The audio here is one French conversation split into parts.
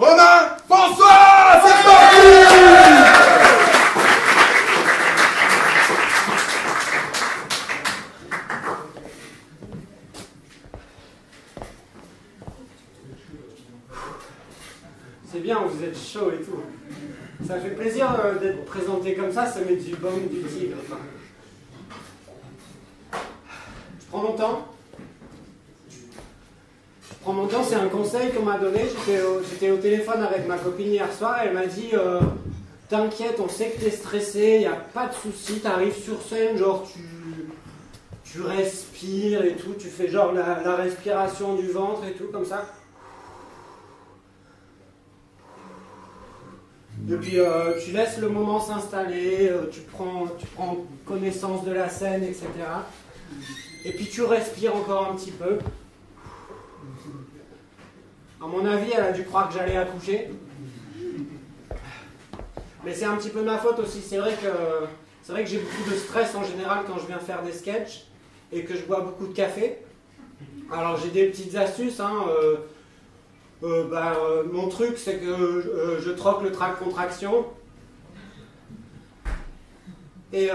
Romain, François, c'est parti! C'est bien, vous êtes chaud et tout. Ça fait plaisir d'être présenté comme ça met du baume du tigre. Je prends mon temps. C'est un conseil qu'on m'a donné. J'étais au téléphone avec ma copine hier soir et elle m'a dit t'inquiète, on sait que t'es stressé, il n'y a pas de souci, t'arrives sur scène, genre tu respires et tout, tu fais genre la respiration du ventre et tout, comme ça. Et puis tu laisses le moment s'installer, tu prends connaissance de la scène, etc. Et puis tu respires encore un petit peu. À mon avis, elle a dû croire que j'allais accoucher. Mais c'est un petit peu ma faute aussi. C'est vrai que j'ai beaucoup de stress en général quand je viens faire des sketchs et que je bois beaucoup de café. Alors j'ai des petites astuces. Mon truc, c'est que je troque le trac-contraction. Et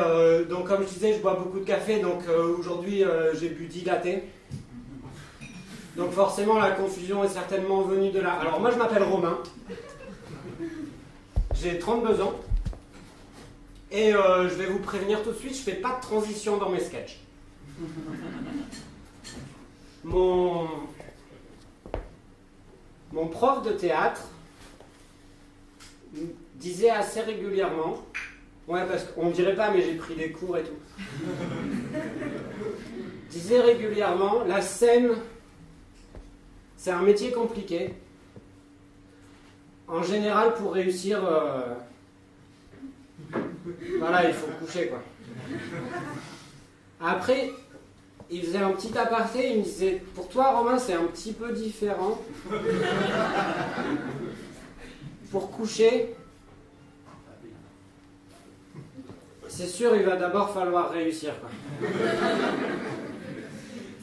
donc, comme je disais, je bois beaucoup de café. Donc aujourd'hui, j'ai bu 10 lattés. Donc forcément, la confusion est certainement venue de là. Alors moi, je m'appelle Romain. J'ai 32 ans. Et je vais vous prévenir tout de suite, je ne fais pas de transition dans mes sketchs. Mon prof de théâtre disait assez régulièrement, ouais, parce qu'on ne dirait pas, mais j'ai pris des cours et tout, disait régulièrement, la scène, c'est un métier compliqué. En général, pour réussir, voilà, il faut coucher, quoi. Après, il faisait un petit aparté, il me disait, pour toi, Romain, c'est un petit peu différent. Pour coucher, c'est sûr, il va d'abord falloir réussir, quoi.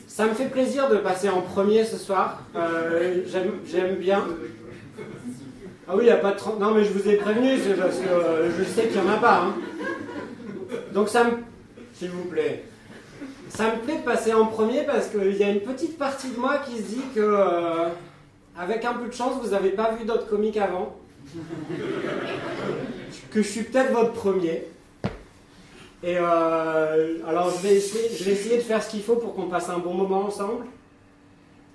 Ça me fait plaisir de passer en premier ce soir. J'aime bien. Ah oui, il n'y a pas de... Non, mais je vous ai prévenu, c'est parce que je sais qu'il n'y en a pas. Hein. Donc ça me... S'il vous plaît. Ça me plaît de passer en premier parce qu'il y a une petite partie de moi qui se dit que, avec un peu de chance, vous n'avez pas vu d'autres comiques avant. Que je suis peut-être votre premier. Et alors je vais essayer de faire ce qu'il faut pour qu'on passe un bon moment ensemble.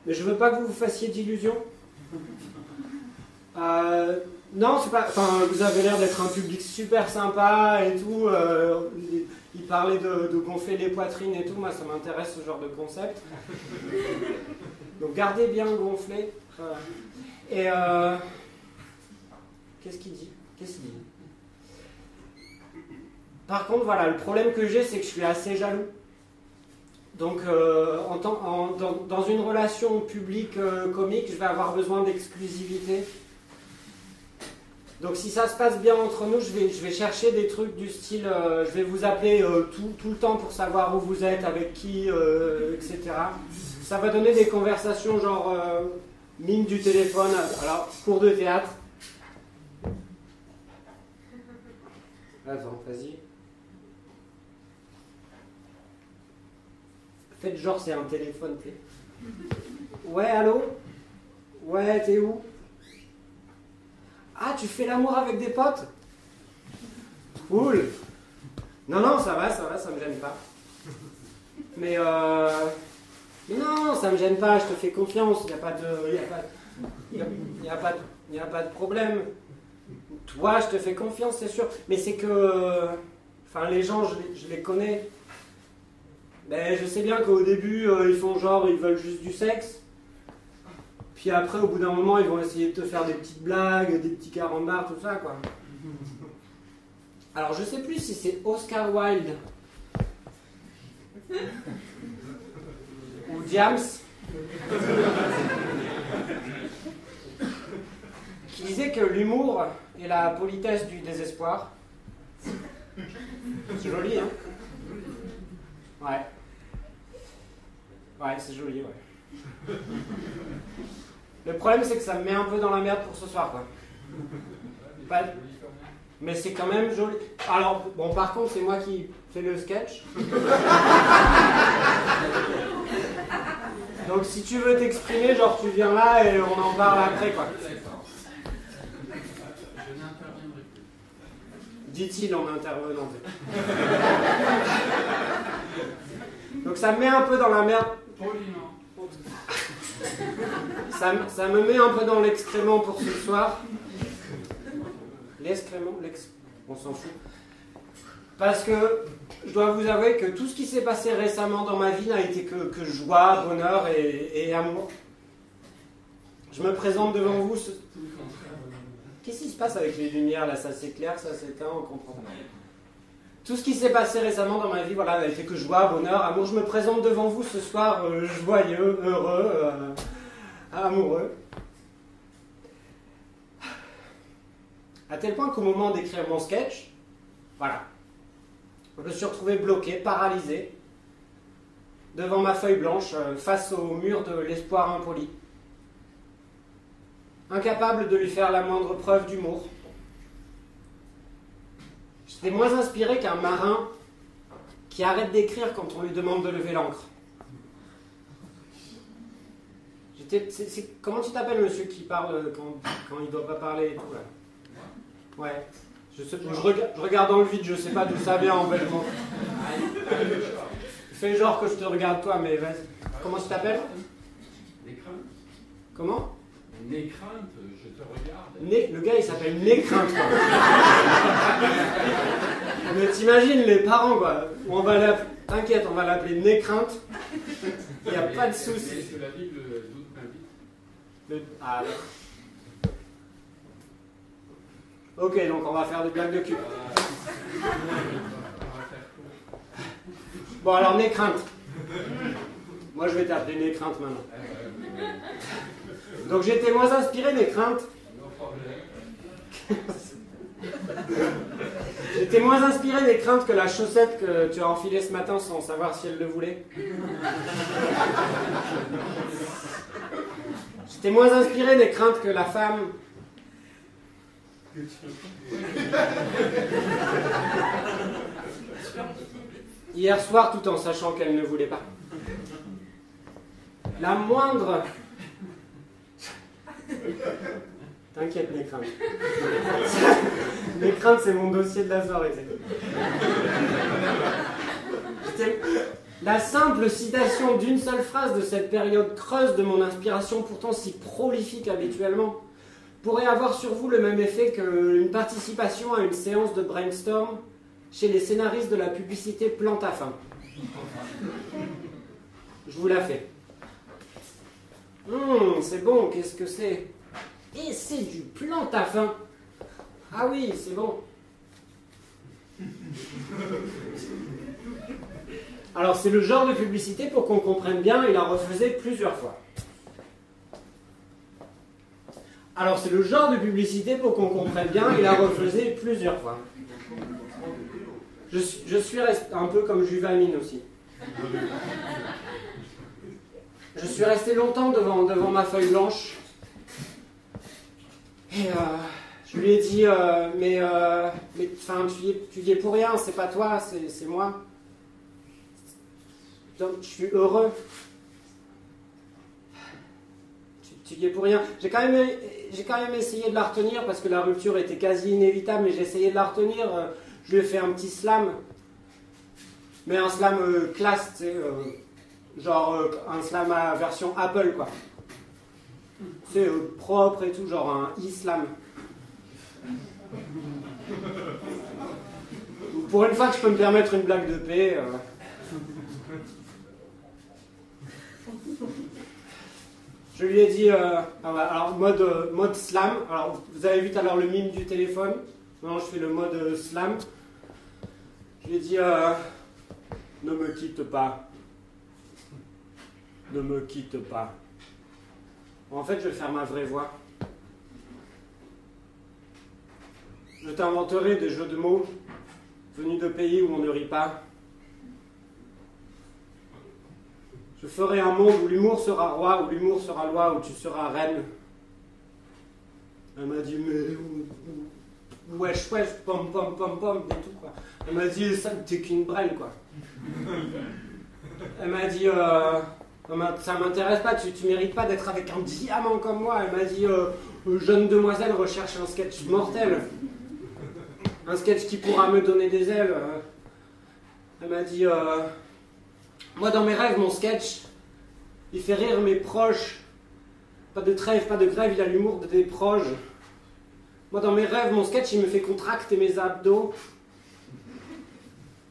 Mais je veux pas que vous vous fassiez d'illusions. Non, c'est pas. Enfin, vous avez l'air d'être un public super sympa et tout. Il parlait de gonfler les poitrines et tout. Moi, ça m'intéresse ce genre de concept. Donc, gardez bien gonflé. Et qu'est-ce qu'il dit? Par contre, voilà, le problème que j'ai, c'est que je suis assez jaloux. Donc, dans une relation publique-comique, je vais avoir besoin d'exclusivité. Donc, si ça se passe bien entre nous, je vais chercher des trucs du style, je vais vous appeler tout le temps pour savoir où vous êtes, avec qui, etc. Ça va donner des conversations genre mine du téléphone, alors cours de théâtre. Attends, vas-y. Faites genre c'est un téléphone, t'es. Ouais, allô? Ouais, t'es où? Ah, tu fais l'amour avec des potes? Cool. Non, ça va, ça me gêne pas. Mais non, ça me gêne pas, je te fais confiance, il n'y a pas de problème. Toi, je te fais confiance, c'est sûr. Mais c'est que, enfin, les gens, je les connais. Ben, je sais bien qu'au début, ils font genre, ils veulent juste du sexe. Puis après, au bout d'un moment, ils vont essayer de te faire des petites blagues, des petits carambars, tout ça, quoi. Alors, je sais plus si c'est Oscar Wilde ou Diams qui disait que l'humour est la politesse du désespoir. C'est joli, hein? Ouais. Ouais, c'est joli, ouais. Le problème, c'est que ça me met un peu dans la merde pour ce soir, quoi. Mais c'est quand même joli. Alors, bon, par contre, c'est moi qui fais le sketch. Donc, si tu veux t'exprimer, genre, tu viens là et on en parle après, quoi. Dit-il en intervenant. Donc, ça me met un peu dans la merde. Ça me met un peu dans l'excrément pour ce soir. L'excrément, on s'en fout. Parce que je dois vous avouer que tout ce qui s'est passé récemment dans ma vie n'a été que joie, bonheur et amour. Je me présente devant vous. Qu'est-ce qui se passe avec les lumières là? Ça s'éclaire, ça s'éteint, on comprend pas. Tout ce qui s'est passé récemment dans ma vie, voilà, n'a été que joie, bonheur, amour. Je me présente devant vous ce soir joyeux, heureux, amoureux. À tel point qu'au moment d'écrire mon sketch, voilà, je me suis retrouvé bloqué, paralysé, devant ma feuille blanche, face au mur de l'espoir impoli. Incapable de lui faire la moindre preuve d'humour. J'étais moins inspiré qu'un marin qui arrête d'écrire quand on lui demande de lever l'ancre. Comment tu t'appelles, monsieur, qui parle quand il ne doit pas parler et tout, là? Ouais. Je regarde dans le vide, je sais pas d'où ça vient en belgement. Fais genre que je te regarde toi, mais vas-y. Comment tu t'appelles? Nécrainte. Comment? Nécrainte, je te regarde. Le gars il s'appelle Nécrainte, quoi. Mais t'imagines les parents, quoi. T'inquiète, on va l'appeler Nécrainte. Il n'y a pas de souci. C'est la Bible d'où m'invite. Ah, ok, donc on va faire des blagues de cul. Bon, alors Nécrainte. Moi, je vais t'appeler Nécrainte maintenant. Donc j'étais moins inspiré Nécrainte. J'étais moins inspiré Nécrainte que la chaussette que tu as enfilée ce matin sans savoir si elle le voulait. J'étais moins inspiré Nécrainte que la femme. Hier soir, tout en sachant qu'elle ne voulait pas. La moindre... T'inquiète, Nécrainte. Nécrainte, c'est mon dossier de la soirée. La simple citation d'une seule phrase de cette période creuse de mon inspiration, pourtant si prolifique habituellement, pourrait avoir sur vous le même effet qu'une participation à une séance de brainstorm chez les scénaristes de la publicité Plante à faim. Je vous la fais. C'est bon, qu'est-ce que c'est? Et c'est du Plante à faim. Ah oui, c'est bon. Alors c'est le genre de publicité, pour qu'on comprenne bien, il la refaisait plusieurs fois. Alors c'est le genre de publicité, pour qu'on comprenne bien, il la refaisait plusieurs fois. Je suis resté un peu comme Juvamine aussi. Je suis resté longtemps devant ma feuille blanche. Et je lui ai dit, mais tu y es pour rien, c'est pas toi, c'est moi. Donc, je suis heureux. Tu y es pour rien. J'ai quand même essayé de la retenir parce que la rupture était quasi inévitable, mais j'ai essayé de la retenir. Je lui ai fait un petit slam. Mais un slam classe, tu sais, genre un slam à version Apple, quoi. C'est propre et tout, genre un e-slam. Pour une fois que je peux me permettre une blague de paix. Je lui ai dit, alors mode slam. Alors vous avez vu tout à l'heure le mime du téléphone. Maintenant je fais le mode slam. Je lui ai dit, ne me quitte pas. Ne me quitte pas. En fait, je vais faire ma vraie voix. Je t'inventerai des jeux de mots venus de pays où on ne rit pas. Je ferai un monde où l'humour sera roi, où l'humour sera loi, où tu seras reine. Elle m'a dit, mais wesh, wesh, pom, pom, pom, pom, et tout, quoi. Elle m'a dit, ça, t'es qu'une brêle, quoi. Elle m'a dit, ça m'intéresse pas, tu mérites pas d'être avec un diamant comme moi. Elle m'a dit, jeune demoiselle recherche un sketch mortel. Un sketch qui pourra me donner des ailes. Elle m'a dit, moi dans mes rêves, mon sketch, il fait rire mes proches. Pas de trêve, pas de grève, il a l'humour des proches. Moi dans mes rêves, mon sketch, il me fait contracter mes abdos.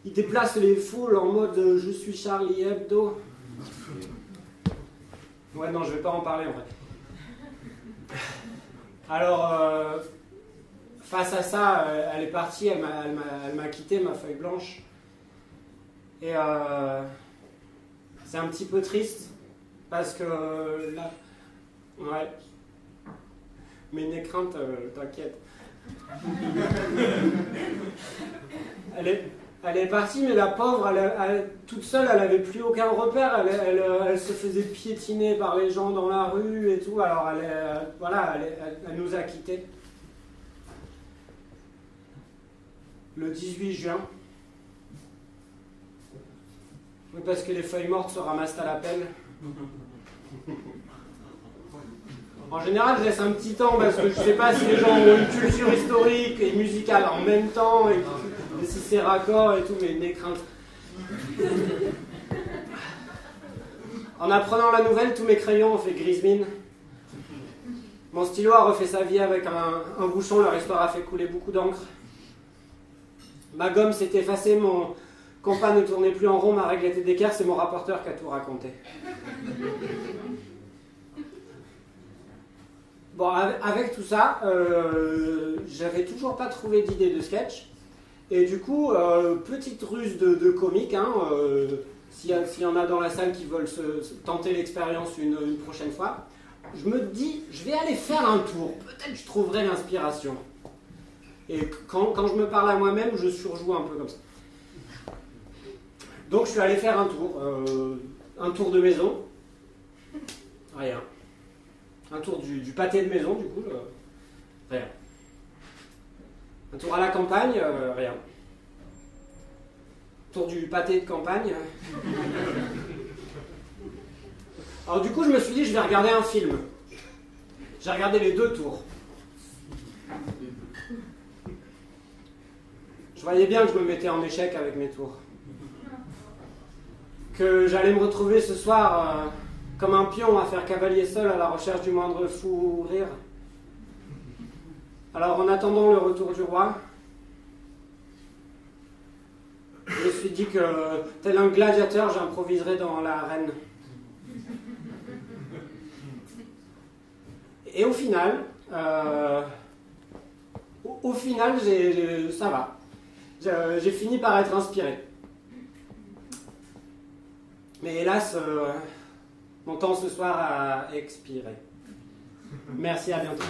Il déplace les foules en mode je suis Charlie Hebdo. Ouais, non, je vais pas en parler en vrai. Alors, face à ça, elle est partie, elle m'a quitté, ma feuille blanche. Et c'est un petit peu triste, parce que là, ouais, mais une crainte, t'inquiète. Elle est partie, mais la pauvre, toute seule, elle n'avait plus aucun repère. Elle se faisait piétiner par les gens dans la rue et tout. Alors, elle nous a quittés. Le 18 juin. Oui, parce que les feuilles mortes se ramassent à la pelle. En général, je laisse un petit temps parce que je ne sais pas si les gens ont une culture historique et musicale en même temps et si c'est raccord et tout, mais une crainte. En apprenant la nouvelle, tous mes crayons ont fait grise mine. Mon stylo a refait sa vie avec un bouchon, leur histoire a fait couler beaucoup d'encre. Ma gomme s'est effacée, mon compas ne tournait plus en rond, ma règle était d'équerre, c'est mon rapporteur qui a tout raconté. Bon, avec tout ça, j'avais toujours pas trouvé d'idée de sketch. Et du coup, petite ruse de comique, hein, s'il y en a dans la salle qui veulent se tenter l'expérience une prochaine fois, je me dis, je vais aller faire un tour, peut-être je trouverai l'inspiration. Et quand je me parle à moi-même, je surjoue un peu comme ça. Donc je suis allé faire un tour de maison, rien. Un tour du pâté de maison, du coup, rien. Un tour à la campagne, rien. Tour du pâté de campagne. Alors du coup, je me suis dit, je vais regarder un film. J'ai regardé les 2 tours. Je voyais bien que je me mettais en échec avec mes tours. Que j'allais me retrouver ce soir comme un pion à faire cavalier seul à la recherche du moindre fou rire. Alors en attendant le retour du roi, je me suis dit que, tel un gladiateur, j'improviserais dans l'arène. Et au final, ça va. J'ai fini par être inspiré. Mais hélas, mon temps ce soir a expiré. Merci, à bientôt.